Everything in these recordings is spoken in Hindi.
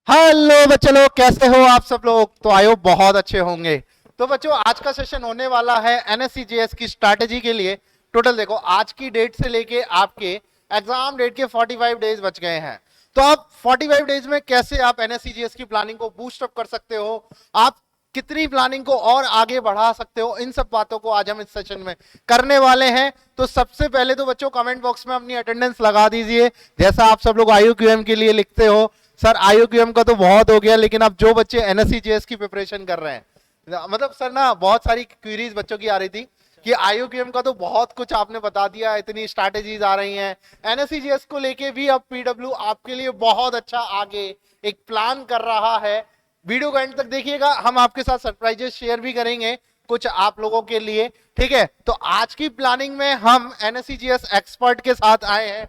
हेलो बच्चे लोग, कैसे हो आप सब लोग? तो आयो बहुत अच्छे होंगे। तो बच्चों, आज का सेशन होने वाला है एनएससीजेएस की स्ट्रैटेजी के लिए। टोटल देखो, आज की डेट से लेके आपके एग्जाम डेट के 45 डेज बच गए हैं। तो आप 45 डेज में कैसे आप एनएससीजेएस की प्लानिंग को बूस्ट अप कर सकते हो, आप कितनी प्लानिंग को और आगे बढ़ा सकते हो, इन सब बातों को आज हम इस सेशन में करने वाले हैं। तो सबसे पहले तो बच्चों, कमेंट बॉक्स में अपनी अटेंडेंस लगा दीजिए। जैसा आप सब लोग आईयूक्यूएम के लिए लिखते हो, सर आईयूक्यूएम का तो बहुत हो गया, लेकिन अब जो बच्चे एनएससीजेएस की प्रिपरेशन कर रहे हैं, मतलब सर ना बहुत सारी क्वेरीज बच्चों की आ रही थी कि आईयूक्यूएम का तो बहुत कुछ आपने बता दिया, इतनी स्ट्रैटेजीज आ रही हैं, एनएससीजेएस को लेके भी अब पीडब्ल्यू आपके लिए बहुत अच्छा आगे एक प्लान कर रहा है। वीडियो को एंड तक देखिएगा, हम आपके साथ सरप्राइजेस शेयर भी करेंगे कुछ आप लोगों के लिए, ठीक है। तो आज की प्लानिंग में हम एनएससीजेएस एक्सपर्ट के साथ आए हैं।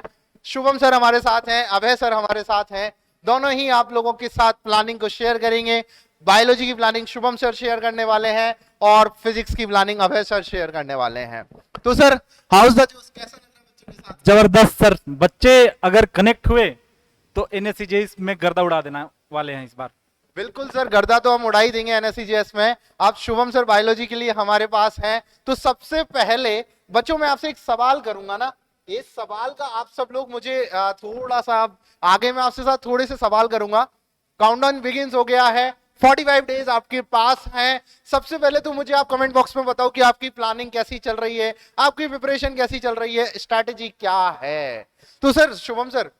शुभम सर हमारे साथ हैं, अभय सर हमारे साथ हैं, दोनों ही आप लोगों के साथ प्लानिंग को शेयर करेंगे। बायोलॉजी की प्लानिंग शुभम सर शेयर करने वाले हैं और फिजिक्स की प्लानिंग अभय सर शेयर करने वाले हैं। तो sir, how is the juice, कैसा लग रहा है बच्चों के साथ? जबरदस्त सर। बच्चे अगर कनेक्ट हुए तो एनएससीजेएस में गर्दा उड़ा देना वाले हैं इस बार। बिल्कुल सर, गर्दा तो हम उड़ा ही देंगे एनएससीजेएस में। आप शुभम सर बायोलॉजी के लिए हमारे पास हैं। तो सबसे पहले बच्चों, मैं आपसे एक सवाल करूंगा ना, इस सवाल का आप सब लोग मुझे थोड़ा सा आगे मैं आपसे साथ थोड़े से सवाल करूंगा। काउंटडाउन बिगिंस हो गया है, 45 डेज आपके पास हैं। सबसे पहले तो मुझे आप कमेंट बॉक्स में बताओ कि आपकी प्लानिंग कैसी चल रही है, आपकी प्रिपरेशन कैसी चल रही है, स्ट्रैटेजी क्या है। तो सर शुभम सर,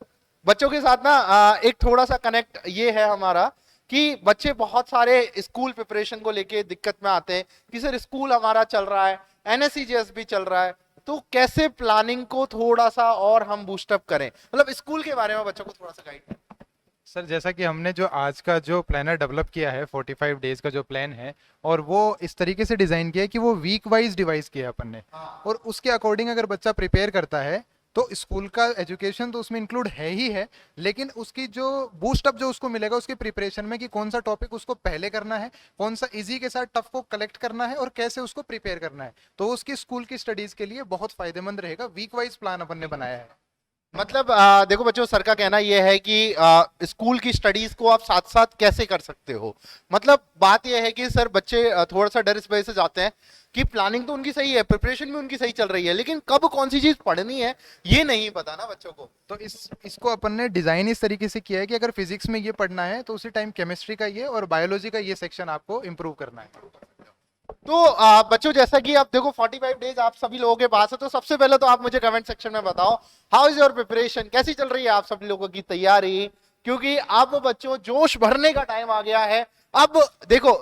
बच्चों के साथ ना एक थोड़ा सा कनेक्ट ये है हमारा कि बच्चे बहुत सारे स्कूल प्रिपरेशन को लेके दिक्कत में आते हैं कि सर स्कूल हमारा चल रहा है, एनएससीजेएस भी चल रहा है, तो कैसे प्लानिंग को थोड़ा सा और हम बूस्टअप करें, मतलब स्कूल के बारे में बच्चों को थोड़ा सा गाइड करें। सर, जैसा कि हमने जो आज का जो प्लानर डेवलप किया है 45 डेज का जो प्लान है, और वो इस तरीके से डिज़ाइन किया है कि वो वीक वाइज डिवाइस किया है अपन ने। और उसके अकॉर्डिंग अगर बच्चा प्रिपेयर करता है तो स्कूल का एजुकेशन तो उसमें इंक्लूड है ही है, लेकिन उसकी जो बूस्ट अप जो उसको मिलेगा उसके प्रिपरेशन में कि कौन सा टॉपिक उसको पहले करना है, कौन सा इजी के साथ टफ को कलेक्ट करना है और कैसे उसको प्रिपेयर करना है, तो उसकी स्कूल की स्टडीज के लिए बहुत फायदेमंद रहेगा। वीक वाइज प्लान अपन ने बनाया है। मतलब देखो बच्चों, सर का कहना यह है कि स्कूल की स्टडीज को आप साथ साथ कैसे कर सकते हो। मतलब बात यह है कि सर बच्चे थोड़ा सा डर इस वजह से जाते हैं कि प्लानिंग तो उनकी सही है, प्रिपरेशन भी उनकी सही चल रही है, लेकिन कब कौन सी चीज पढ़नी है ये नहीं पता ना बच्चों को। तो इसको अपन ने डिजाइन इस तरीके से किया है कि अगर फिजिक्स में ये पढ़ना है तो उसी टाइम केमिस्ट्री का ये और बायोलॉजी का ये सेक्शन आपको इम्प्रूव करना है। तो बच्चों, जैसा कि आप देखो 45 डेज आप सभी लोगों के पास है, तो सबसे पहले तो आप मुझे कमेंट सेक्शन में बताओ, हाउ इज योर प्रिपरेशन, कैसी चल रही है आप सभी लोगों की तैयारी। क्योंकि अब बच्चों जोश भरने का टाइम आ गया है। अब देखो,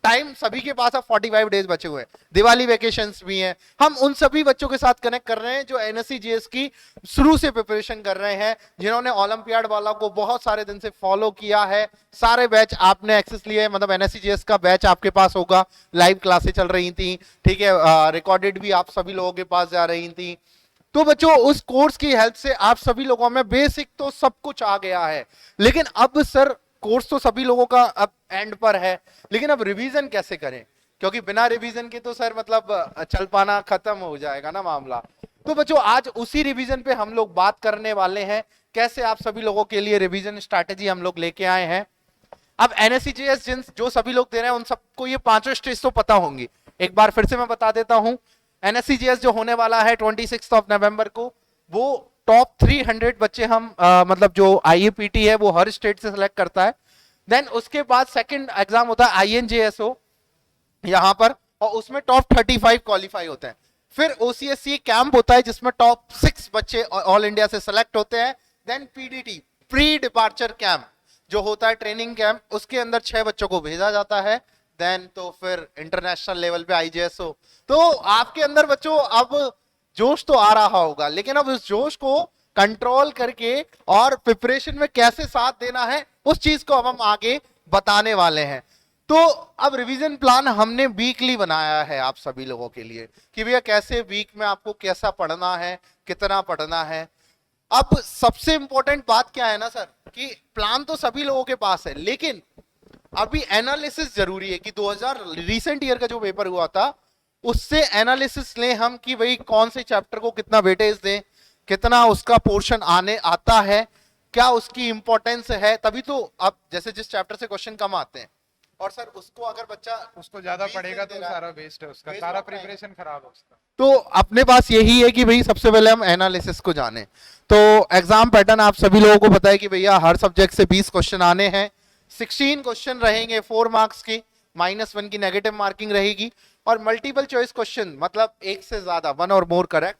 टाइम सभी के पास अब 45 डेज बचे हुए हैं, दिवाली वेकेशंस भी हैं। हम उन सभी बच्चों के साथ कनेक्ट कर रहे हैं जो एनएससीजेएस की शुरू से प्रिपरेशन कर रहे हैं, जिन्होंने ओलंपियाड वाला को बहुत सारे दिन से फॉलो किया है। सारे बैच आपने एक्सेस लिए, मतलब एनएससीजेएस का बैच आपके पास होगा, लाइव क्लासेस चल रही थी, ठीक है, रिकॉर्डेड भी आप सभी लोगों के पास जा रही थी। तो बच्चों, उस कोर्स की हेल्प से आप सभी लोगों में बेसिक तो सब कुछ आ गया है, लेकिन अब सर कोर्स तो सभी लोगों का अब एंड पर है, लेकिन अब रिवीजन कैसे करें, क्योंकि बिना रिवीजन के तो सर मतलब चल पाना खत्म हो जाएगा ना मामला। तो बच्चों, आज उसी रिवीजन पे हम लोग बात करने वाले हैं, कैसे आप सभी लोगों के लिए रिवीजन स्ट्रैटेजी हम लोग लेके आए हैं। अब एनएससीजेएस जो सभी लोग दे रहे हैं उन सबको ये पांचों स्टेज तो पता होंगी, एक बार फिर से मैं बता देता हूं। एनएससीजेएस जो होने वाला है 26 नवंबर को, वो टॉप 300 बच्चे हम मतलब जो आईएपीटी है वो हर स्टेट से सिलेक्ट करता है। देन उसके बाद सेकंड एग्जाम होता है आईएनजेएसओ यहां पर, और उसमें टॉप 35 क्वालिफाई होते हैं। फिर ओसीएससी कैंप होता है जिसमें टॉप 6 बच्चे ऑल इंडिया से सिलेक्ट होते हैं। Then PDT, pre departure camp जो होता है, ट्रेनिंग कैंप, उसके अंदर 6 बच्चों को भेजा जाता है। देन तो फिर इंटरनेशनल लेवल पे आईजेएसओ। तो आपके अंदर बच्चों अब जोश तो आ रहा होगा, लेकिन अब उस जोश को कंट्रोल करके और प्रिपरेशन में कैसे साथ देना है, उस चीज को अब हम आगे बताने वाले हैं। तो अब रिवीजन प्लान हमने वीकली बनाया है आप सभी लोगों के लिए कि भैया कैसे वीक में आपको कैसा पढ़ना है, कितना पढ़ना है। अब सबसे इंपॉर्टेंट बात क्या है ना सर, कि प्लान तो सभी लोगों के पास है, लेकिन अभी एनालिसिस जरूरी है कि 2000 रिसेंट ईयर का जो पेपर हुआ था उससे एनालिसिस लें हम कि भाई कौन से चैप्टर को कितना वेटेज दें, कितना उसका पोर्शन आने आता है। क्या उसकी इंपॉर्टेंस है, तभी तो अब जैसे जिस चैप्टर से क्वेश्चन कम आते हैं, और सर उसको अगर बच्चा उसको ज्यादा 20 पढ़ेगा दे तो रहा है, सारा वेस्ट है उसका, waste सारा of time। प्रिपरेशन खराब है उसका। तो अपने पास यही है कि भाई सबसे पहले हम एनालिसिस को जाने। तो एग्जाम पैटर्न आप सभी लोगों को पता है कि भैया हर सब्जेक्ट से 20 क्वेश्चन आने हैं, 16 क्वेश्चन रहेंगे 4 मार्क्स की, -1 की नेगेटिव मार्किंग रहेगी, और मल्टीपल चॉइस क्वेश्चन मतलब एक से ज्यादा, 1 और मोर करेक्ट,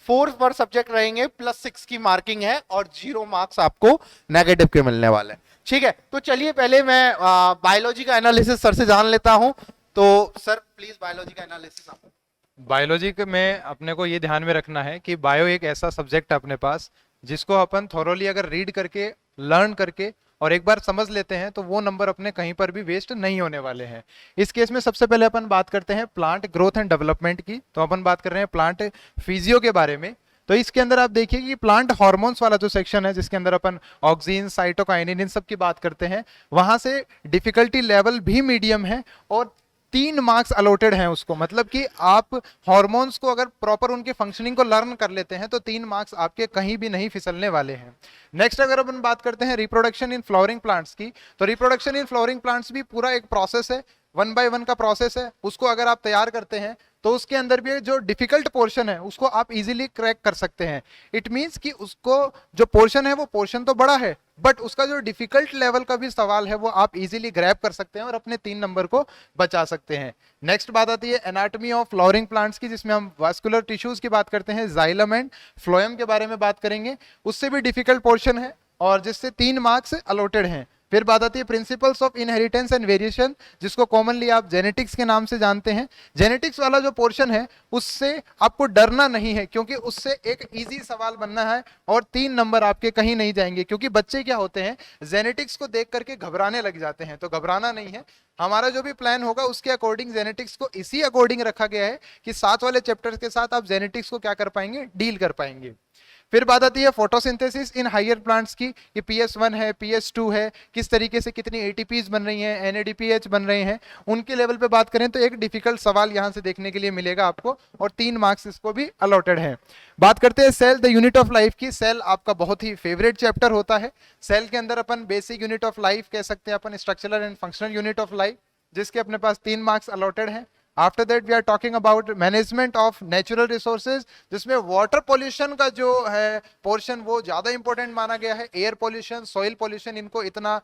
4 पर सब्जेक्ट रहेंगे, +6 की मार्किंग है, और 0 मार्क्स आपको नेगेटिव के मिलने वाले हैं। ठीक है, तो चलिए पहले मैं बायोलॉजी का एनालिसिस सर से जान लेता हूं। तो सर प्लीज बायोलॉजी का एनालिसिस आप। बायोलॉजी में अपने को ये ध्यान में रखना है कि बायो एक ऐसा सब्जेक्ट है अपने पास जिसको अपन थोरोली अगर रीड करके, लर्न करके और एक बार समझ लेते हैं तो वो नंबर अपने कहीं पर भी वेस्ट नहीं होने वाले हैं। इस केस में सबसे पहले अपन बात करते हैं प्लांट ग्रोथ एंड डेवलपमेंट की। तो अपन बात कर रहे हैं प्लांट फिजियो के बारे में। तो इसके अंदर आप देखिए कि प्लांट हार्मोन्स वाला जो सेक्शन है, जिसके अंदर अपन ऑक्सीन, साइटोकाइनिन, इन सब की बात करते हैं, वहां से डिफिकल्टी लेवल भी मीडियम है और 3 मार्क्स अलॉटेड हैं उसको। मतलब कि आप हार्मोन्स को अगर प्रॉपर उनके फंक्शनिंग को लर्न कर लेते हैं तो 3 मार्क्स आपके कहीं भी नहीं फिसलने वाले हैं। नेक्स्ट अगर अपन बात करते हैं रिप्रोडक्शन इन फ्लावरिंग प्लांट्स की, तो रिप्रोडक्शन इन फ्लावरिंग प्लांट्स भी पूरा एक प्रोसेस है, 1 बाय 1 का प्रोसेस है। उसको अगर आप तैयार करते हैं तो उसके अंदर भी जो डिफिकल्ट पोर्शन है उसको आप इजीली क्रैक कर सकते हैं। इट मींस कि उसको जो पोर्शन है वो पोर्शन तो बड़ा है, बट उसका जो डिफिकल्ट लेवल का भी सवाल है वो आप इजीली ग्रैब कर सकते हैं और अपने 3 नंबर को बचा सकते हैं। नेक्स्ट बात आती है एनाटॉमी ऑफ फ्लावरिंग प्लांट्स की, जिसमें हम वास्कुलर टिश्यूज की बात करते हैं, जाइलम एंड फ्लोएम के बारे में बात करेंगे। उससे भी डिफिकल्ट पोर्शन है और जिससे 3 मार्क्स अलॉटेड हैं। फिर बात आती है principles of inheritance and variation, जिसको कॉमनली आप जेनेटिक्स के नाम से जानते हैं। जेनेटिक्स वाला जो पोर्शन है उससे आपको डरना नहीं है, क्योंकि उससे एक इजी सवाल बनना है और 3 नंबर आपके कहीं नहीं जाएंगे। क्योंकि बच्चे क्या होते हैं, जेनेटिक्स को देख करके घबराने लग जाते हैं, तो घबराना नहीं है। हमारा जो भी प्लान होगा उसके अकॉर्डिंग जेनेटिक्स को इसी अकॉर्डिंग रखा गया है कि साथ वाले चैप्टर्स के साथ आप जेनेटिक्स को क्या कर पाएंगे, डील कर पाएंगे। फिर बात आती है फोटोसिंथेसिस इन हायर प्लांट्स की, कि PS1 है, PS2 है, किस तरीके से कितनी ATPs बन रही हैं, NADPH बन रहे हैं, उनके लेवल पे बात करें तो एक डिफिकल्ट सवाल यहां से देखने के लिए मिलेगा आपको और 3 मार्क्स इसको भी अलॉटेड है। बात करते हैं cell the unit of life की। सेल आपका बहुत ही फेवरेट चैप्टर होता है। सेल के अंदर अपन बेसिक यूनिट ऑफ लाइफ कह सकते हैं, अपन structural and functional unit of life, जिसके अपने पास 3 मार्क्स अलॉटेड हैं। After that we are talking about management of natural resources, जिसमें वाटर पॉल्यूशन का जो है पोर्शन वो ज्यादा इंपॉर्टेंट माना गया है। एयर पॉल्यूशन, सॉइल पॉल्यूशन, इनको इतना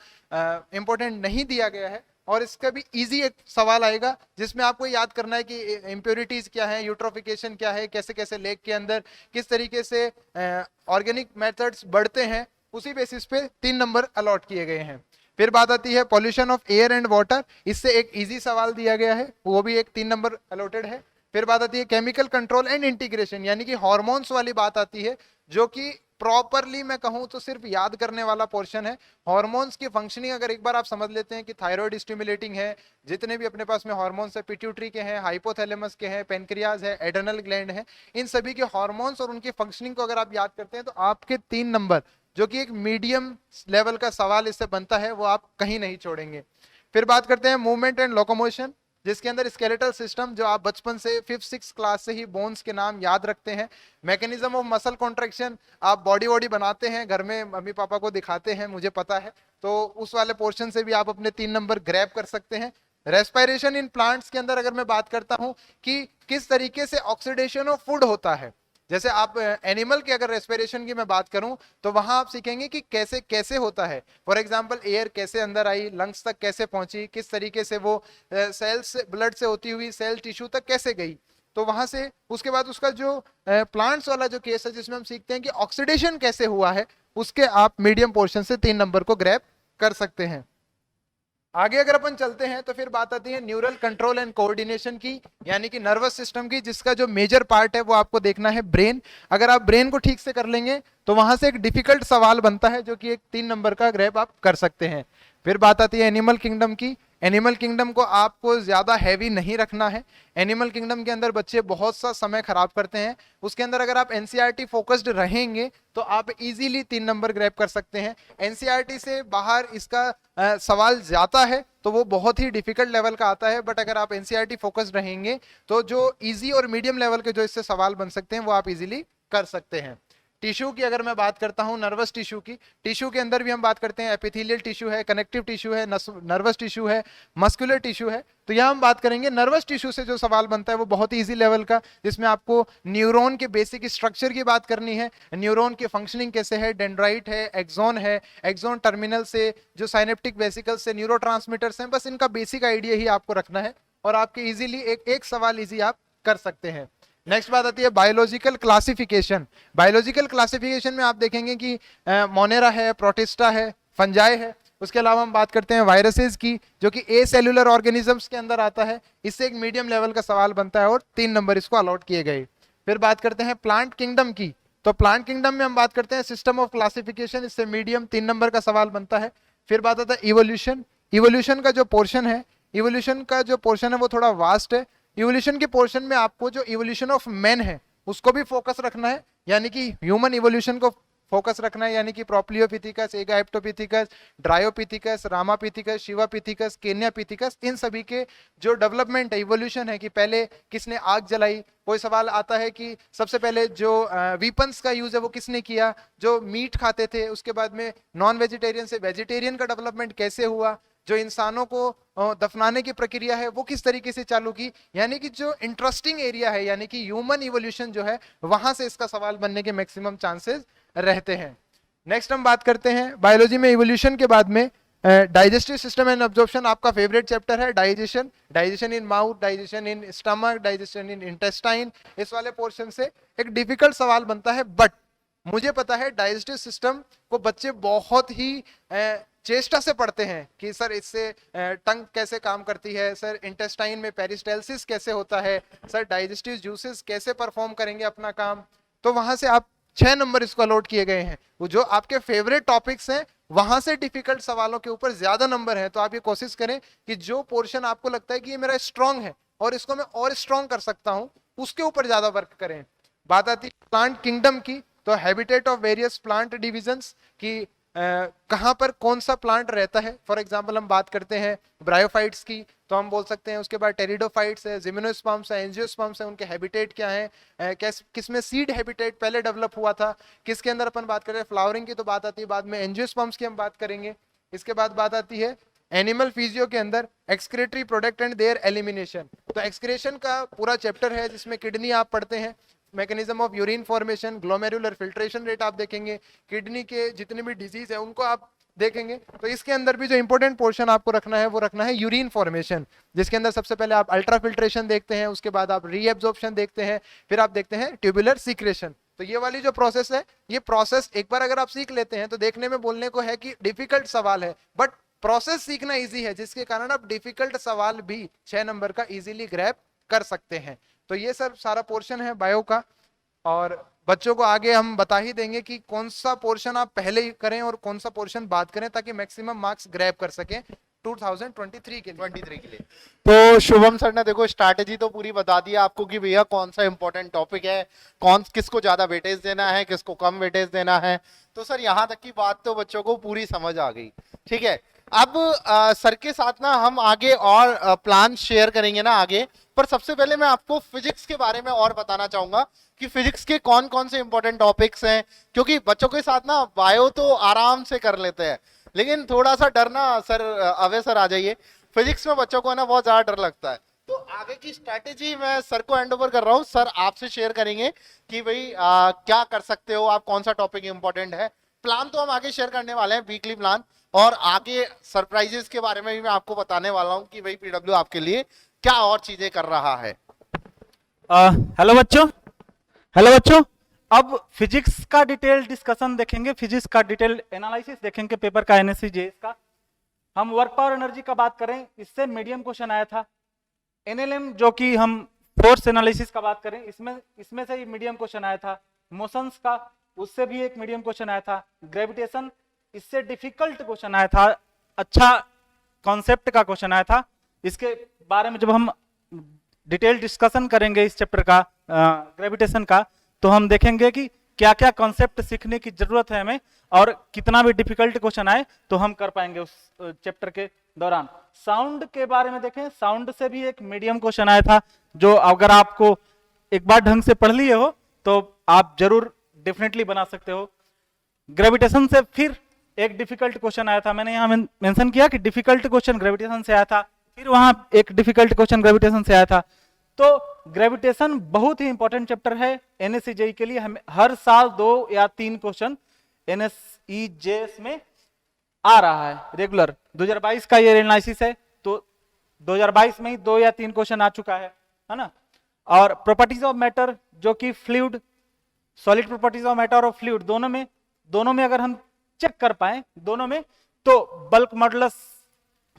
इंपॉर्टेंट नहीं दिया गया है। और इसका भी इजी एक सवाल आएगा जिसमें आपको याद करना है कि इम्प्योरिटीज क्या है, यूट्रोफिकेशन क्या है, कैसे कैसे लेक के अंदर किस तरीके से ऑर्गेनिक मेथड्स बढ़ते हैं, उसी बेसिस पे 3 नंबर अलॉट किए गए हैं। फिर बात आती है pollution of air and water, इससे एक इजी सवाल दिया गया है, वो भी एक 3 नंबर अलॉटेड है। फिर बात आती है केमिकल कंट्रोल एंड इंटीग्रेशन, यानी कि हार्मोन्स वाली बात आती है, जो कि प्रॉपरली मैं कहूं तो सिर्फ याद करने वाला पोर्शन है। हार्मोन्स की फंक्शनिंग अगर एक बार आप समझ लेते हैं कि थायराइड स्टिमुलेटिंग है, जितने भी अपने पास में हार्मोन्स है, पिट्यूटरी के हैं, हाइपोथैलेमस के हैं, पेनक्रियाज है, एड्रेनल ग्लैंड है, इन सभी के हार्मोन्स और उनकी फंक्शनिंग को अगर आप याद करते हैं तो आपके 3 नंबर, जो कि एक मीडियम लेवल का सवाल इससे बनता है, वो आप कहीं नहीं छोड़ेंगे। फिर बात करते हैं मूवमेंट एंड लोकोमोशन, जिसके अंदर स्केलेटल सिस्टम, जो आप बचपन से 5th-6th क्लास से ही बोन्स के नाम याद रखते हैं। मैकेनिज्म ऑफ मसल कॉन्ट्रैक्शन, आप बॉडी बनाते हैं घर में, मम्मी पापा को दिखाते हैं, मुझे पता है, तो उस वाले पोर्शन से भी आप अपने 3 नंबर ग्रैब कर सकते हैं। रेस्पिरेशन इन प्लांट्स के अंदर अगर मैं बात करता हूं कि किस तरीके से ऑक्सीडेशन ऑफ फूड होता है, जैसे आप एनिमल के अगर रेस्पिरेशन की मैं बात करूं तो वहां आप सीखेंगे कि कैसे कैसे होता है। फॉर एग्जांपल एयर कैसे अंदर आई, लंग्स तक कैसे पहुंची, किस तरीके से वो सेल्स ब्लड से होती हुई सेल टिश्यू तक कैसे गई, तो वहां से उसके बाद उसका जो प्लांट्स वाला जो केस है जिसमें हम सीखते हैं कि ऑक्सीडेशन कैसे हुआ है, उसके आप मीडियम पोर्शन से 3 नंबर को ग्रैब कर सकते हैं। आगे अगर अपन चलते हैं तो फिर बात आती है न्यूरल कंट्रोल एंड कोऑर्डिनेशन की, यानी कि नर्वस सिस्टम की, जिसका जो मेजर पार्ट है वो आपको देखना है ब्रेन। अगर आप ब्रेन को ठीक से कर लेंगे तो वहां से एक डिफिकल्ट सवाल बनता है, जो कि एक 3 नंबर का ग्रैब आप कर सकते हैं। फिर बात आती है एनिमल किंगडम की। एनिमल किंगडम को आपको ज्यादा हैवी नहीं रखना है। एनिमल किंगडम के अंदर बच्चे बहुत सा समय खराब करते हैं, उसके अंदर अगर आप एनसीईआरटी फोकस्ड रहेंगे तो आप इजीली 3 नंबर ग्रैब कर सकते हैं। एनसीईआरटी से बाहर इसका सवाल जाता है तो वो बहुत ही डिफिकल्ट लेवल का आता है, बट अगर आप एनसीईआरटी फोकस्ड रहेंगे तो जो इजी और मीडियम लेवल के जो इससे सवाल बन सकते हैं वो आप इजीली कर सकते हैं। टिश्यू की अगर मैं बात करता हूं, नर्वस टिश्यू की, टिश्यू के अंदर भी हम बात करते हैं एपिथेलियल टिश्यू है, कनेक्टिव टिश्यू है, नर्वस टिश्यू है, मस्कुलर टिश्यू है। तो यहाँ हम बात करेंगे नर्वस टिश्यू से जो सवाल बनता है वो बहुत ही इजी लेवल का, जिसमें आपको न्यूरॉन के बेसिक स्ट्रक्चर की बात करनी है, न्यूरॉन की फंक्शनिंग कैसे है, डेंड्राइट है, एक्सॉन टर्मिनल से जो साइनेप्टिक वेसिकल से न्यूरोट्रांसमीटर्स हैं, बस इनका बेसिक आइडिया ही आपको रखना है और आपके इजीली एक सवाल इजी आप कर सकते हैं। नेक्स्ट बात आती है बायोलॉजिकल क्लासिफिकेशन। बायोलॉजिकल क्लासिफिकेशन में आप देखेंगे कि मोनेरा है, प्रोटिस्टा है, फंजाई है। उसके अलावा हम बात करते हैं वायरसेस की, जो कि ए सेलुलर ऑर्गेनिजम्स के अंदर आता है। इससे एक मीडियम लेवल का सवाल बनता है और 3 नंबर इसको अलॉट किए गए। फिर बात करते हैं प्लांट किंगडम की, तो प्लांट किंगडम में हम बात करते हैं सिस्टम ऑफ क्लासिफिकेशन, इससे मीडियम 3 नंबर का सवाल बनता है। फिर बात आता है इवोल्यूशन। इवोल्यूशन का जो पोर्शन है वो थोड़ा वास्ट है। इवोल्यूशन के पोर्शन में आपको जो इवोल्यूशन ऑफ मैन है उसको भी फोकस रखना है, यानी कि ह्यूमन इवोल्यूशन को फोकस रखना है, यानी कि प्रोप्लियोपिथिकस, एगाइप्टोपिथिकस, ड्रायोपिथिकस, रामापिथिकस, शिवापिथिकस, केन्यापिथिकस, इन सभी के जो डेवलपमेंट है, इवोल्यूशन है कि पहले किसने आग जलाई। कोई सवाल आता है कि सबसे पहले जो वीपन्स का यूज है वो किसने किया, जो मीट खाते थे, उसके बाद में नॉन वेजिटेरियन से वेजिटेरियन का डेवलपमेंट कैसे हुआ, जो इंसानों को दफनाने की प्रक्रिया है वो किस तरीके से चालू की। यानी कि जो इंटरेस्टिंग एरिया है, यानी कि ह्यूमन इवोल्यूशन जो है, वहां से इसका सवाल बनने के मैक्सिमम चांसेस रहते हैं। नेक्स्ट हम बात करते हैं बायोलॉजी में इवोल्यूशन के बाद में डाइजेस्टिव सिस्टम एंड अब्जॉर्प्शन। आपका फेवरेट चैप्टर है digestion in mouth, digestion in stomach, digestion in intestine. इस वाले पोर्शन से एक डिफिकल्ट सवाल बनता है, बट मुझे पता है डाइजेस्टिव सिस्टम को बच्चे बहुत ही चेष्टा से पढ़ते हैं कि सर इससे टंग कैसे काम करती है, सर इंटेस्टाइन में पेरिस्टाल्सिस कैसे होता है, सर डाइजेस्टिव जूसेस कैसे परफॉर्म करेंगे अपना काम। तो वहां से आप 6 नंबर इसको अलॉट किए गए हैं। वो जो आपके फेवरेट टॉपिक्स हैं वहां से डिफिकल्ट सवालों के ऊपर ज्यादा नंबर है। तो आप ये कोशिश करें कि जो पोर्शन आपको लगता है कि ये मेरा स्ट्रांग है और इसको मैं और स्ट्रांग कर सकता हूं, उसके ऊपर ज्यादा वर्क करें। बात आती है प्लांट किंगडम की, तो habitat of various plant divisions की, कहां पर कौन सा प्लांट रहता है। फॉर एग्जांपल हम बात करते हैं ब्रायोफाइट्स की, तो हम बोल सकते हैं उसके बाद टेरिडोफाइट्स है, जिम्नोस्पर्म्स है, एंजियोस्पर्म्स है, उनके हैबिटेट क्या है, किसमें सीड हैबिटेट पहले डेवलप हुआ था, किसके अंदर अपन बात करें फ्लावरिंग की तो बात आती है बाद में, एंजियोस्पर्म्स की हम बात करेंगे। इसके बाद बात आती है एनिमल फिजियो के अंदर excretory product and there elimination. तो एक्सक्रेशन का पूरा चैप्टर है जिसमें किडनी आप पढ़ते हैं, mechanism of urine formation, glomerular filtration rate आप देखेंगे, किडनी के जितने भी डिजीज है उनको आप देखेंगे। तो इसके अंदर भी जो इंपॉर्टेंट पोर्शन आपको रखना है वो रखना है यूरिन फॉर्मेशन, जिसके अंदर सबसे पहले आप अल्ट्रा फिल्ट्रेशन देखते हैं, उसके बाद आप रीएब्जॉर्प्शन देखते हैं, फिर आप देखते हैं ट्यूबुलर सीक्रेशन। तो ये वाली जो प्रोसेस है, ये प्रोसेस एक बार अगर आप सीख लेते हैं तो देखने में बोलने को है कि डिफिकल्ट सवाल है, बट प्रोसेस सीखना इजी है, जिसके कारण आप डिफिकल्ट सवाल भी 6 नंबर का इजीली ग्रैब कर सकते हैं। तो ये सब सारा पोर्शन है बायो का, और बच्चों को आगे हम बता ही देंगे कि कौन सा पोर्शन आप पहले करें और कौन सा पोर्शन बाद करें, ताकि मैक्सिमम मार्क्स ग्रैब कर सकें 2023 के लिए। तो शुभम सर ने देखो स्ट्रैटेजी तो पूरी बता दी आपको कि भैया कौन सा इंपॉर्टेंट टॉपिक है, कौन किसको ज्यादा वेटेज देना है, किसको कम वेटेज देना है। तो सर यहाँ तक की बात तो बच्चों को पूरी समझ आ गई, ठीक है। अब सर के साथ ना हम आगे और प्लान शेयर करेंगे ना आगे, पर सबसे पहले मैं आपको फिजिक्स के बारे में और बताना चाहूंगा कि फिजिक्स के कौन कौन से इंपॉर्टेंट टॉपिक्स हैं, क्योंकि बच्चों के साथ ना बायो तो आराम से कर लेते हैं, लेकिन थोड़ा सा डर ना सर, अवे सर आ जाइए, फिजिक्स में बच्चों को ना बहुत ज्यादा डर लगता है। तो आगे की स्ट्रैटेजी मैं सर को हैंड ओवर कर रहा हूँ, सर आपसे शेयर करेंगे कि भाई क्या कर सकते हो आप, कौन सा टॉपिक इंपॉर्टेंट है। प्लान तो हम आगे शेयर करने वाले हैं, वीकली प्लान, और आगे सरप्राइजेस के बारे में भी मैं आपको बताने वाला हूँ कि भाई पीडब्ल्यू आपके लिए क्या और चीजें कर रहा है। हेलो बच्चों, अब फिजिक्स का डिटेल डिस्कशन देखेंगे, फिजिक्स का डिटेल एनालिसिस देखेंगे पेपर का, एनएससी जेएस का। हम वर्क पावर एनर्जी का बात करें, इससे मीडियम क्वेश्चन आया था। एनएलएम जो कि हम फोर्स एनालिसिस का बात करें, इसमें से ही मीडियम क्वेश्चन आया था। मोशंस का, उससे भी एक मीडियम क्वेश्चन आया था। ग्रेविटेशन, इससे डिफिकल्ट क्वेश्चन आया था, अच्छा कॉन्सेप्ट का क्वेश्चन आया था। इसके बारे में जब हम डिटेल डिस्कशन करेंगे इस चैप्टर का, ग्रेविटेशन का, तो हम देखेंगे कि क्या क्या कॉन्सेप्ट सीखने की जरूरत है हमें, और कितना भी डिफिकल्ट क्वेश्चन आए तो हम कर पाएंगे उस चैप्टर के दौरान। साउंड के बारे में देखें, साउंड से भी एक मीडियम क्वेश्चन आया था, जो अगर आपको एक बार ढंग से पढ़ लिए हो तो आप जरूर डेफिनेटली बना सकते हो। ग्रेविटेशन से फिर एक डिफिकल्ट क्वेश्चन आया था, मैंने यहाँ मेंशन किया कि डिफिकल्ट क्वेश्चन ग्रेविटेशन से आया था, फिर वहां एक डिफिकल्ट क्वेश्चन ग्रेविटेशन से आया था। तो ग्रेविटेशन बहुत ही इंपॉर्टेंट चैप्टर है एनएसईजेई के लिए। हमें हर साल 2 या 3 क्वेश्चन एनएसईजेएस में आ रहा है रेगुलर। 2022 का ये एनालिसिस है, तो 2022 में ही 2 या 3 क्वेश्चन आ चुका है ना। और प्रॉपर्टीज ऑफ मैटर जो कि fluid, solid properties of matter और फ्लूइड दोनों में अगर हम चेक कर पाए दोनों में, तो बल्क मॉडुलस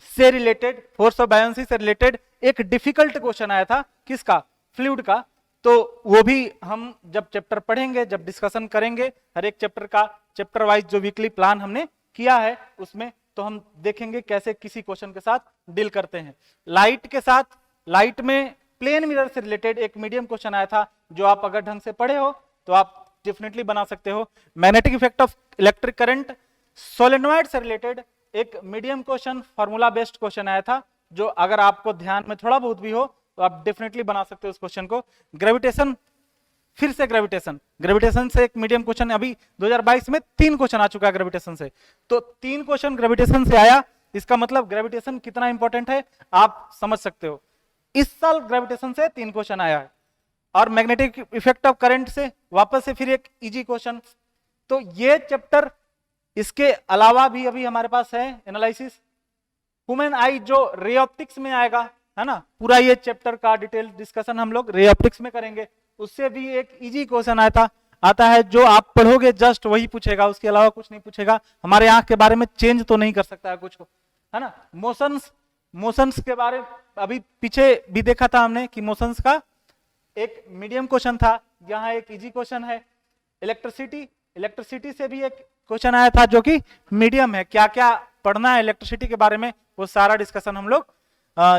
से रिलेटेड, फोर्स ऑफ बायोन्सी से रिलेटेड एक डिफिकल्ट क्वेश्चन आया था, किसका, फ्लूइड का। तो वो भी हम जब चैप्टर पढ़ेंगे, जब डिस्कशन करेंगे हर एक चैप्टर का, चैप्टर वाइज जो वीकली प्लान हमने किया है उसमें, तो हम देखेंगे कैसे किसी क्वेश्चन के साथ डील करते हैं। लाइट के साथ, लाइट में प्लेन मिरर से रिलेटेड एक मीडियम क्वेश्चन आया था, जो आप अगर ढंग से पढ़े हो तो आप डेफिनेटली बना सकते हो। Magnetic effect of electric current, solenoid से रिलेटेड एक medium question, formula based question आया था, जो अगर आपको ध्यान में थोड़ा बहुत भी हो तो आप डेफिनेटली बना सकते हो उस क्वेश्चन को। ग्रेविटेशन, फिर से ग्रेविटेशन से एक मीडियम क्वेश्चन, अभी 2022 में 3 क्वेश्चन आ चुका है ग्रेविटेशन से, तो 3 क्वेश्चन ग्रेविटेशन से आया, इसका मतलब ग्रेविटेशन कितना इंपॉर्टेंट है आप समझ सकते हो। इस साल ग्रेविटेशन से 3 क्वेश्चन आया है, और मैग्नेटिक इफेक्ट ऑफ करंट से वापस से फिर एक इजी क्वेश्चन। तो ये चैप्टर, इसके अलावा भी अभी हमारे पास है एनालिसिस ह्यूमन आई, जो रे ऑप्टिक्स में आएगा, है ना। पूरा ये चैप्टर का डिटेल डिस्कशन हम लोग रे ऑप्टिक्स में करेंगे। उससे भी एक इजी क्वेश्चन आता है जो आप पढ़ोगे जस्ट वही पूछेगा, उसके अलावा कुछ नहीं पूछेगा। हमारे आंख के बारे में चेंज तो नहीं कर सकता है कुछ को, है ना। मोशंस के बारे, अभी पीछे भी देखा था हमने कि मोशंस का एक मीडियम क्वेश्चन था, यहाँ एक इजी क्वेश्चन है। इलेक्ट्रिसिटी से भी एक क्वेश्चन आया था जो कि मीडियम है। क्या क्या पढ़ना है इलेक्ट्रिसिटी के बारे में, वो सारा डिस्कशन हम लोग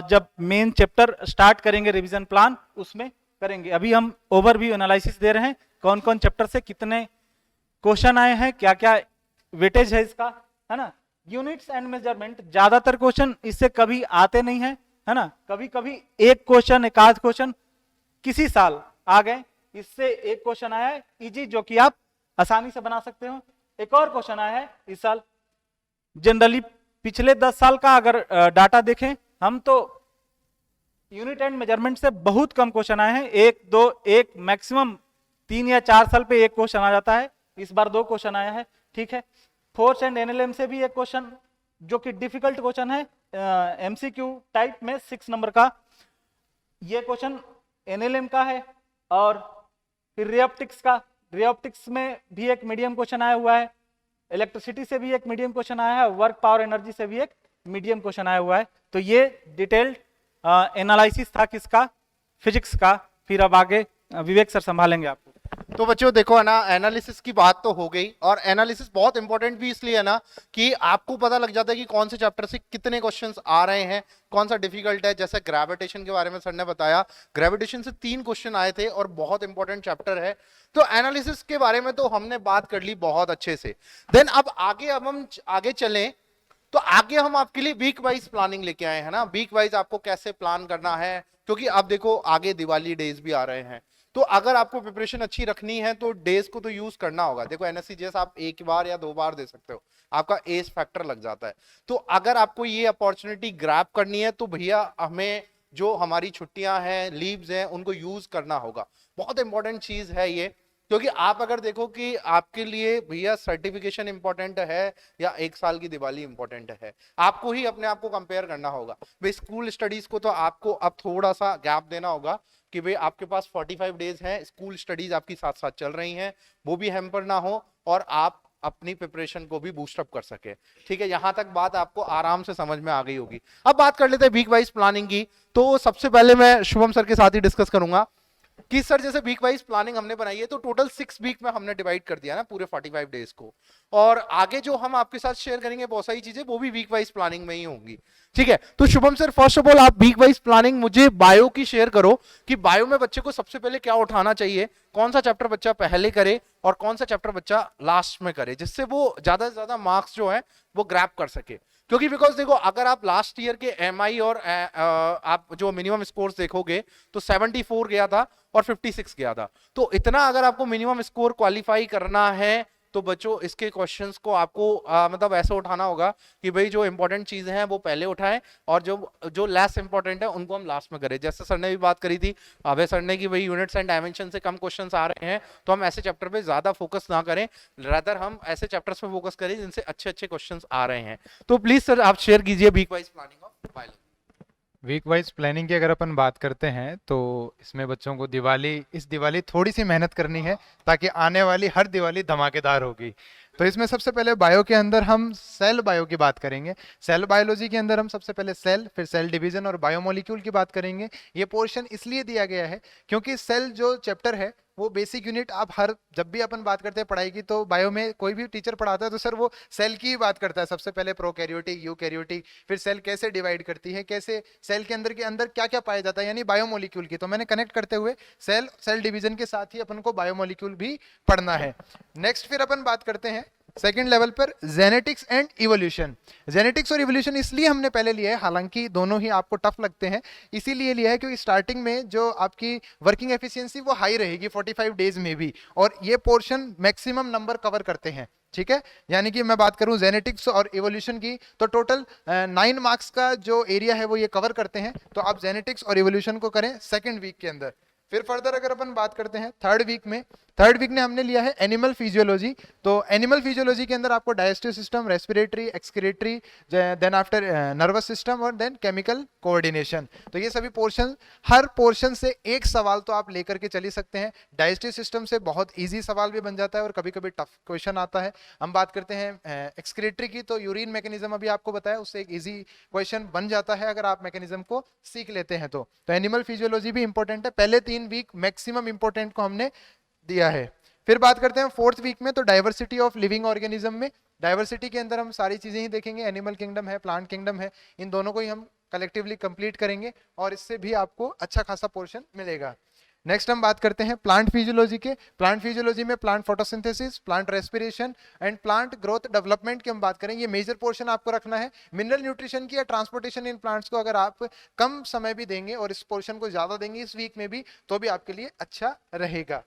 जब मेन चैप्टर स्टार्ट करेंगे रिवीजन प्लान उसमें करेंगे। अभी हम ओवरव्यू एनालिसिस दे रहे हैं, कौन कौन चैप्टर से कितने क्वेश्चन आए हैं, क्या क्या वेटेज है इसका, है ना। यूनिट्स एंड मेजरमेंट, ज्यादातर क्वेश्चन इससे कभी आते नहीं है ना। कभी कभी एक क्वेश्चन, एक आध क्वेश्चन किसी साल आ गए, इससे एक क्वेश्चन आया है इजी, जो कि आप आसानी से बना सकते हो। एक और क्वेश्चन आया है इस साल। जनरली पिछले 10 साल का अगर डाटा देखें हम, तो यूनिट एंड मेजरमेंट से बहुत कम क्वेश्चन आए हैं। एक मैक्सिमम 3 या 4 साल पे एक क्वेश्चन आ जाता है, इस बार 2 क्वेश्चन आया है, ठीक है। फोर्स एंड एनएलएम से भी एक क्वेश्चन, जो कि डिफिकल्ट क्वेश्चन है, एमसीक्यू टाइप में 6 नंबर का, ये क्वेश्चन एनएलएम का है। और फिर रे ऑप्टिक्स में भी एक मीडियम क्वेश्चन आया हुआ है। इलेक्ट्रिसिटी से भी एक मीडियम क्वेश्चन आया है, वर्क पावर एनर्जी से भी एक मीडियम क्वेश्चन आया हुआ है। तो ये डिटेल्ड एनालिसिस था किसका, फिजिक्स का। फिर अब आगे विवेक सर संभालेंगे आपको। तो बच्चों देखो है ना, एनालिसिस की बात तो हो गई, और एनालिसिस बहुत इंपॉर्टेंट भी इसलिए है ना कि आपको पता लग जाता है कि कौन से चैप्टर से कितने क्वेश्चंस आ रहे हैं, कौन सा डिफिकल्ट है। जैसे ग्रेविटेशन के बारे में सर ने बताया, ग्रेविटेशन से 3 क्वेश्चन आए थे और बहुत इंपॉर्टेंट चैप्टर है। तो एनालिसिस के बारे में तो हमने बात कर ली बहुत अच्छे से। देन अब हम आगे चलें, तो आगे हम आपके लिए वीक वाइज प्लानिंग लेके आए हैं ना। वीक वाइज आपको कैसे प्लान करना है, क्योंकि अब देखो आगे दिवाली डेज भी आ रहे हैं, तो अगर आपको प्रिपरेशन अच्छी रखनी है तो डेज को तो यूज करना होगा। देखो एनएससीजेएस आप 1 बार या 2 बार दे सकते हो, आपका एज फैक्टर लग जाता है। तो अगर आपको ये अपॉर्चुनिटी ग्रैब करनी है तो भैया हमें जो हमारी छुट्टियां हैं, लीव्स हैं, उनको यूज करना होगा। बहुत इंपॉर्टेंट चीज है ये, क्योंकि आप अगर देखो कि आपके लिए भैया सर्टिफिकेशन इंपॉर्टेंट है या 1 साल की दिवाली इंपॉर्टेंट है, आपको ही अपने आप को कंपेयर करना होगा। भाई स्कूल स्टडीज को तो आपको अब थोड़ा सा गैप देना होगा कि भाई आपके पास 45 डेज हैं, स्कूल स्टडीज आपकी साथ साथ चल रही हैं, वो भी हैम्पर ना हो और आप अपनी प्रिपरेशन को भी बूस्ट अप कर सके। ठीक है, यहां तक बात आपको आराम से समझ में आ गई होगी। अब बात कर लेते हैं वीक वाइज प्लानिंग की। तो सबसे पहले मैं शुभम सर के साथ ही डिस्कस करूंगा कि सर जैसे वीक वाइज प्लानिंग हमने बनाई है, तो टोटल 6 वीक में हमने डिवाइड कर दिया ना पूरे 45 डेज को, और आगे जो हम आपके साथ शेयर करेंगे बहुत सारी चीजें वो भी वीक वाइज प्लानिंग में ही होंगी। ठीक है, तो Shubham sir first of all आप वीक वाइज प्लानिंग मुझे बायो की शेयर करो कि बायो में बच्चे को सबसे पहले क्या उठाना चाहिए, कौन सा चैप्टर बच्चा पहले करे और कौन सा चैप्टर बच्चा लास्ट में करे, जिससे वो ज्यादा से ज्यादा मार्क्स जो है वो ग्रैब कर सके। क्योंकि बिकॉज देखो अगर आप लास्ट ईयर के एमआई और आप जो मिनिमम स्कोर्स देखोगे तो 74 गया था और 56 गया था। तो इतना अगर आपको मिनिमम स्कोर क्वालिफाई करना है तो बच्चों इसके क्वेश्चंस को आपको मतलब ऐसे उठाना होगा कि भाई जो इंपॉर्टेंट चीजें हैं वो पहले उठाएं और जो जो लेस इंपॉर्टेंट है उनको हम लास्ट में करें। जैसे सर ने भी बात करी थी अभय सर ने कि भाई यूनिट्स एंड डायमेंशन से कम क्वेश्चंस आ रहे हैं तो हम ऐसे चैप्टर पे ज्यादा फोकस ना करें, रादर हम ऐसे चैप्टर्स पे फोकस करें जिनसे अच्छे अच्छे क्वेश्चंस आ रहे हैं। तो प्लीज सर आप शेयर कीजिए week wise planning of biology. Week wise planning की अगर अपन बात करते हैं तो इसमें बच्चों को इस दिवाली थोड़ी सी मेहनत करनी है ताकि आने वाली हर दिवाली धमाकेदार होगी। तो इसमें सबसे पहले बायो के अंदर हम सेल बायो की बात करेंगे। सेल बायोलॉजी के अंदर हम सबसे पहले सेल, फिर सेल डिवीजन और बायोमोलिक्यूल की बात करेंगे। ये पोर्शन इसलिए दिया गया है क्योंकि सेल जो चैप्टर है वो बेसिक यूनिट आप जब भी अपन बात करते हैं पढ़ाई की तो बायो में कोई भी टीचर पढ़ाता है तो सर वो सेल की ही बात करता है। सबसे पहले प्रोकैरियोटिक, यूकैरियोटिक, फिर सेल कैसे डिवाइड करती है, कैसे सेल के अंदर क्या क्या पाया जाता है, यानी बायोमोलिक्यूल की। तो मैंने कनेक्ट करते हुए सेल डिवीजन के साथ ही अपन को बायोमोलिक्यूल भी पढ़ना है। नेक्स्ट फिर अपन बात करते हैं सेकेंड लेवल पर जेनेटिक्स एंड इवोल्यूशन। जेनेटिक्स और इवोल्यूशन इसलिए हमने पहले लिया है, हालांकि दोनों ही आपको टफ लगते हैं, इसीलिए लिया है क्योंकि स्टार्टिंग में जो आपकी वर्किंग एफिशिएंसी वो हाई रहेगी 45 डेज में भी, और ये पोर्शन मैक्सिमम नंबर कवर करते हैं। ठीक है, यानी कि मैं बात करूं जेनेटिक्स और इवोल्यूशन की तो टोटल 9 मार्क्स का जो एरिया है वो ये कवर करते हैं। तो आप जेनेटिक्स और इवोल्यूशन को करें सेकेंड वीक के अंदर। फिर फर्दर अगर अपन बात करते हैं थर्ड वीक में हमने लिया है एनिमल फिजियोलॉजी। तो एनिमल फिजियोलॉजी के अंदर आपको digestive system, respiratory, excretory, then after nervous system और देन केमिकल कोऑर्डिनेशन। तो ये सभी पोर्शन, हर पोर्शन से एक सवाल तो आप लेकर के चल ही सकते हैं। डाइजेस्टिव सिस्टम से बहुत ईजी सवाल भी बन जाता है और कभी कभी टफ क्वेश्चन आता है। हम बात करते हैं एक्सक्रीटरी की, तो यूरिन मैकेनिज्म अभी आपको बताया, उससे एक ईजी क्वेश्चन बन जाता है अगर आप मैकेनिज्म को सीख लेते हैं तो एनिमल फिजियोलॉजी भी इंपॉर्टेंट है। पहले 3 वीक मैक्सिमम इंपॉर्टेंट को हमने दिया है। फिर बात करते हैं फोर्थ वीक में, तो डाइवर्सिटी ऑफ लिविंग ऑर्गेनिज्म में। डाइवर्सिटी के अंदर हम सारी चीजें ही देखेंगे, एनिमल किंगडम है, प्लांट किंगडम है, इन दोनों को ही हम कलेक्टिवली कंप्लीट करेंगे और इससे भी आपको अच्छा खासा पोर्शन मिलेगा। नेक्स्ट हम बात करते हैं प्लांट फिजियोलॉजी के। प्लांट फिजियोलॉजी में plant photosynthesis, plant respiration and plant growth development की हम बात करें। ये मेजर पोर्शन आपको रखना है। मिनरल न्यूट्रिशन की या ट्रांसपोर्टेशन इन प्लांट्स को अगर आप कम समय भी देंगे और इस पोर्शन को ज्यादा देंगे इस वीक में भी, तो भी आपके लिए अच्छा रहेगा।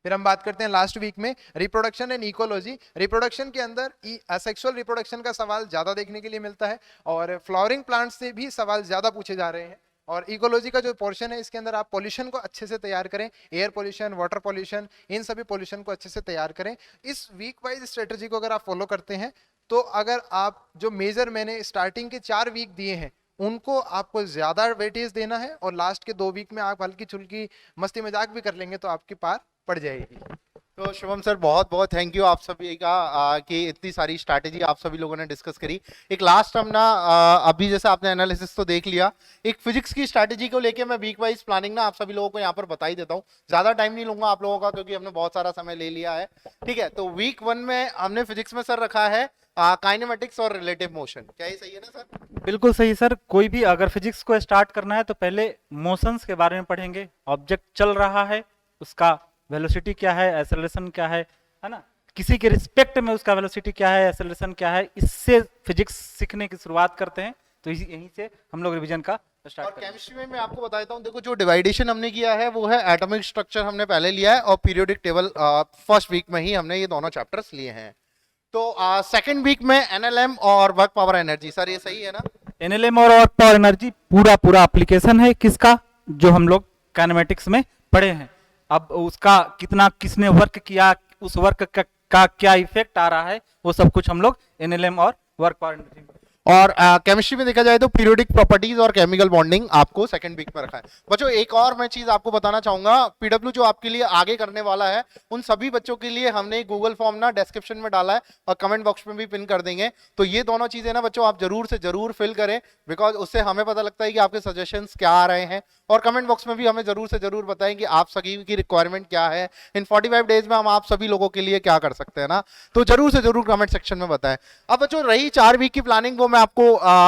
फिर हम बात करते हैं लास्ट वीक में रिप्रोडक्शन एंड इकोलॉजी। रिप्रोडक्शन के अंदर असेक्सुअल रिप्रोडक्शन का सवाल ज्यादा देखने के लिए मिलता है और फ्लावरिंग प्लांट से भी सवाल ज्यादा पूछे जा रहे हैं। और इकोलॉजी का जो पोर्शन है इसके अंदर आप पॉल्यूशन को अच्छे से तैयार करें, एयर पॉल्यूशन, वाटर पॉल्यूशन, इन सभी पॉल्यूशन को अच्छे से तैयार करें। इस वीक वाइज स्ट्रेटजी को अगर आप फॉलो करते हैं तो अगर आप जो मेजर मैंने स्टार्टिंग के 4 वीक दिए हैं उनको आपको ज्यादा वेटेज देना है और लास्ट के 2 वीक में आप हल्की चुल्की मस्ती मजाक भी कर लेंगे तो आपकी पार पड़ जाएगी। तो शुभम सर बहुत बहुत थैंक यू आप सभी का कि इतनी सारी स्ट्रैटेजी आप सभी लोगों ने डिस्कस करी। एक लास्ट हम ना अभी जैसे आपने एनालिसिस तो देख लिया, एक फिजिक्स की स्ट्रैटेजी को लेके मैं वीक वाइज प्लानिंग ना आप सभी लोगों को यहाँ पर बता ही देता हूँ। ज्यादा टाइम नहीं लूंगा आप लोगों का क्योंकि हमने बहुत सारा समय ले लिया है। ठीक है, तो वीक 1 में हमने फिजिक्स में सर रखा है काइनेमेटिक्स और रिलेटिव मोशन। क्या ये सही है ना सर? बिल्कुल सही सर। कोई भी अगर फिजिक्स को स्टार्ट करना है तो पहले मोशंस के बारे में पढ़ेंगे। ऑब्जेक्ट चल रहा है, उसका वेलोसिटी क्या है, एक्सेलरेशन क्या है ना, किसी के रिस्पेक्ट में उसका वेलोसिटी क्या है, एक्सेलरेशन क्या है, इससे फिजिक्स सीखने की शुरुआत करते हैं। तो यहीं से हम लोग रिवीजन का स्टार्ट और केमिस्ट्री में मैं आपको बताता हूँ, देखो जो डिवाइडेशन हमने किया है वो है एटॉमिक स्ट्रक्चर हमने पहले लिया है और पीरियोडिक टेबल फर्स्ट वीक में ही हमने ये दोनों चैप्टर्स लिए हैं। तो सेकंड वीक में एनएलएम और वर्क पावर एनर्जी। सर ये सही है ना? एनएलएम और वर्क पावर एनर्जी पूरा एप्लीकेशन है किसका, जो हम लोग काइनेमेटिक्स में पढ़े हैं। अब उसका कितना किसने वर्क किया, उस वर्क का क्या इफेक्ट आ रहा है, वो सब कुछ हम लोग एनएलएम और वर्क पावर एनर्जी। और केमिस्ट्री में देखा जाए तो पीरियोडिक प्रॉपर्टीज और केमिकल बॉन्डिंग आपको सेकंड वीक में रखा है। बच्चों एक और मैं चीज आपको बताना चाहूंगा, पीडब्ल्यू जो आपके लिए आगे करने वाला है उन सभी बच्चों के लिए हमने गूगल फॉर्म ना डिस्क्रिप्शन में डाला है और कमेंट बॉक्स में भी पिन कर देंगे। तो ये दोनों चीजें ना बच्चों आप जरूर से जरूर फिल करें, बिकॉज उससे हमें पता लगता है कि आपके सजेशंस क्या आ रहे हैं। और कमेंट बॉक्स में भी हमें जरूर से जरूर बताएं कि आप सभी की रिक्वायरमेंट क्या है, इन 45 डेज में हम आप सभी लोगों के लिए क्या कर सकते हैं ना। तो जरूर से जरूर कमेंट सेक्शन में बताएं। अब बच्चों रही 4 वीक की प्लानिंग, वो मैं आपको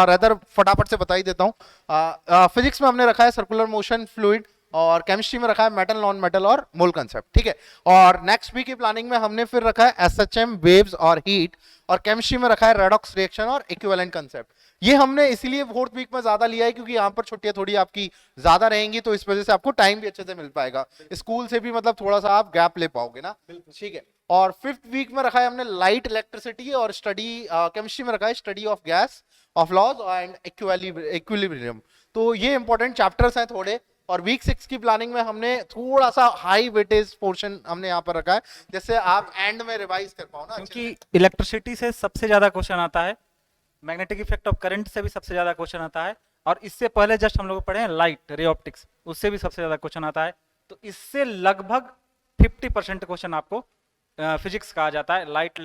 रेदर फटाफट से बता ही देता हूँ। फिजिक्स में हमने रखा है सर्कुलर मोशन फ्लूइड और केमिस्ट्री में रखा है मेटल नॉन मेटल और मोल कंसेप्ट, ठीक है। और नेक्स्ट वीक की प्लानिंग में हमने फिर रखा है एसएचएम, वेव्स और हीट, और केमिस्ट्री में रखा है रेडॉक्स रिएक्शन और इक्विवेलेंट कंसेप्ट। ये हमने इसीलिए फोर्थ वीक में ज्यादा लिया है क्योंकि यहाँ पर छुट्टियां थोड़ी आपकी ज्यादा रहेंगी, तो इस वजह से आपको टाइम भी अच्छे से मिल पाएगा, स्कूल से भी मतलब थोड़ा सा आप गैप ले पाओगे ना, ठीक है। और फिफ्थ वीक में रखा है हमने लाइट इलेक्ट्रिसिटी, और स्टडी केमिस्ट्री में रखा है study of gas, of laws and equilibrium. तो ये इंपॉर्टेंट चैप्टर्स हैं थोड़े। और वीक 6 की प्लानिंग में हमने थोड़ा सा हाई वेटेज पोर्शन हमने यहाँ पर रखा है, जैसे आप एंड में रिवाइज कर पाओ ना, क्योंकि इलेक्ट्रिसिटी से सबसे ज्यादा क्वेश्चन आता है, मैग्नेटिक इफेक्ट ऑफ करंट से भी सबसे ज्यादा क्वेश्चन आता है, और इससे पहले जस्ट हम लोग पढ़े हैं लाइट रे ऑप्टिक्स, उससे भी सबसे ज्यादा क्वेश्चन आता है। तो इससे लगभग 50% क्वेश्चन आपको फिजिक्स का आ जाता है, लाइट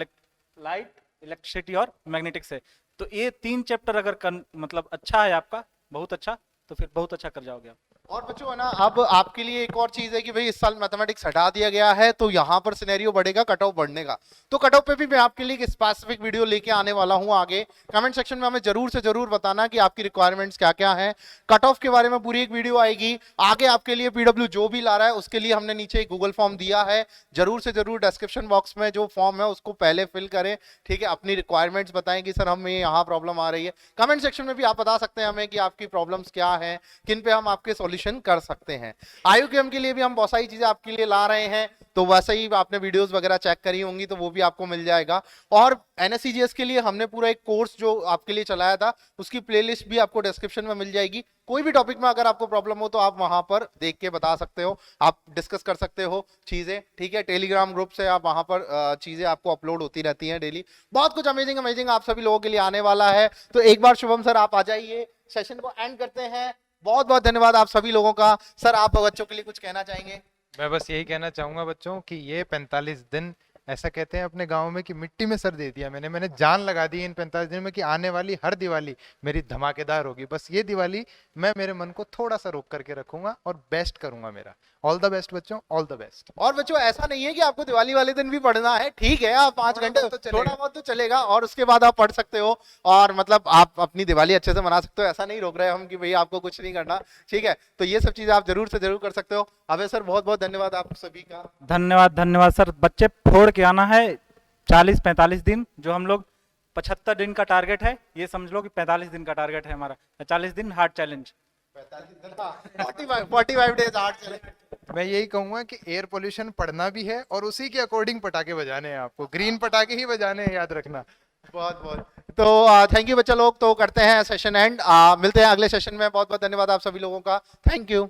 इलेक्ट्रिसिटी और मैग्नेटिक से। तो ये 3 चैप्टर अगर मतलब अच्छा है आपका, बहुत अच्छा, तो फिर बहुत अच्छा कर जाओगे आप। और बच्चों है ना, अब आपके लिए एक और चीज है कि भाई इस साल मैथमेटिक्स हटा दिया गया है, तो यहाँ पर सिनेरियो बढ़ेगा कट ऑफ बढ़ने का। तो कट ऑफ पे भी मैं आपके लिए एक स्पेसिफिक वीडियो लेके आने वाला हूँ आगे। कमेंट सेक्शन में हमें जरूर से जरूर बताना कि आपकी रिक्वायरमेंट्स क्या क्या है। कट ऑफ के बारे में पूरी एक वीडियो आएगी आगे आपके लिए। पीडब्ल्यू जो भी ला रहा है उसके लिए हमने नीचे एक गूगल फॉर्म दिया है, जरूर से जरूर डिस्क्रिप्शन बॉक्स में जो फॉर्म है उसको पहले फिल करें, ठीक है। अपनी रिक्वायरमेंट्स बताएं कि सर हमें यहाँ प्रॉब्लम आ रही है। कमेंट सेक्शन में भी आप बता सकते हैं हमें कि आपकी प्रॉब्लम्स क्या है, किन पे हम आपके सॉल्यूशन कर सकते हैं। आईयूकेएम के लिए भी हम बहुत सारी चीजें आपके लिए ला रहे हैं, तो वैसे ही आपने वीडियोस वगैरह चेक करी होंगी तो वो भी आपको मिल जाएगा। और एनएससीजीएस के लिए हमने पूरा एक कोर्स जो आपके लिए चलाया था, उसकी प्लेलिस्ट भी आपको डिस्क्रिप्शन में मिल जाएगी। कोई भी टॉपिक में अगर आपको प्रॉब्लम हो तो आप वहां पर देख के बता सकते हो, आप डिस्कस कर सकते हो चीजें, ठीक है। टेलीग्राम ग्रुप से आप वहां पर चीजें आपको अपलोड होती रहती हैं डेली। बहुत कुछ अमेजिंग अमेजिंग आप सभी लोगों के लिए आने वाला है। तो एक बार शुभम सर आप आ जाइए, सेशन को एंड करते हैं। बहुत बहुत धन्यवाद आप सभी लोगों का। सर आप बच्चों के लिए कुछ कहना चाहेंगे? मैं बस यही कहना चाहूंगा बच्चों कि ये 45 दिन, ऐसा कहते हैं अपने गांव में कि मिट्टी में सर दे दिया मैंने जान लगा दी इन 45 दिन में कि आने वाली हर दिवाली मेरी धमाकेदार होगी। बस ये दिवाली मैं मेरे मन को थोड़ा सा रोक करके रखूंगा और बेस्ट करूंगा मेरा। ऑल द बेस्ट बच्चों, ऑल द बेस्ट। और बच्चों ऐसा नहीं है कि आपको दिवाली वाले दिन भी पढ़ना है, ठीक है। आप 5 घंटे थोड़ा बहुत तो चलेगा और उसके बाद आप पढ़ सकते हो, और मतलब आप अपनी दिवाली अच्छे से मना सकते हो। ऐसा नहीं रोक रहे हम कि भाई आपको कुछ नहीं करना, ठीक है। तो ये सब चीजें आप जरूर से जरूर कर सकते हो। अभय सर बहुत बहुत धन्यवाद आप सभी का। धन्यवाद सर। बच्चे फोड़ के आना है 40-45 दिन, जो हम लोग 75 दिन का टारगेट है, ये समझ लो कि 45 दिन का टारगेट है हमारा। 40 दिन hard challenge, 45 days hard challenge. मैं यही कहूंगा कि एयर पोल्यूशन पढ़ना भी है और उसी के अकॉर्डिंग पटाखे बजाने हैं आपको, ग्रीन पटाखे ही बजाने हैं, याद रखना। बहुत बहुत तो थैंक यू बच्चा लोग। तो करते हैं सेशन एंड, मिलते हैं अगले सेशन में। बहुत बहुत धन्यवाद आप सभी लोगों का, थैंक यू।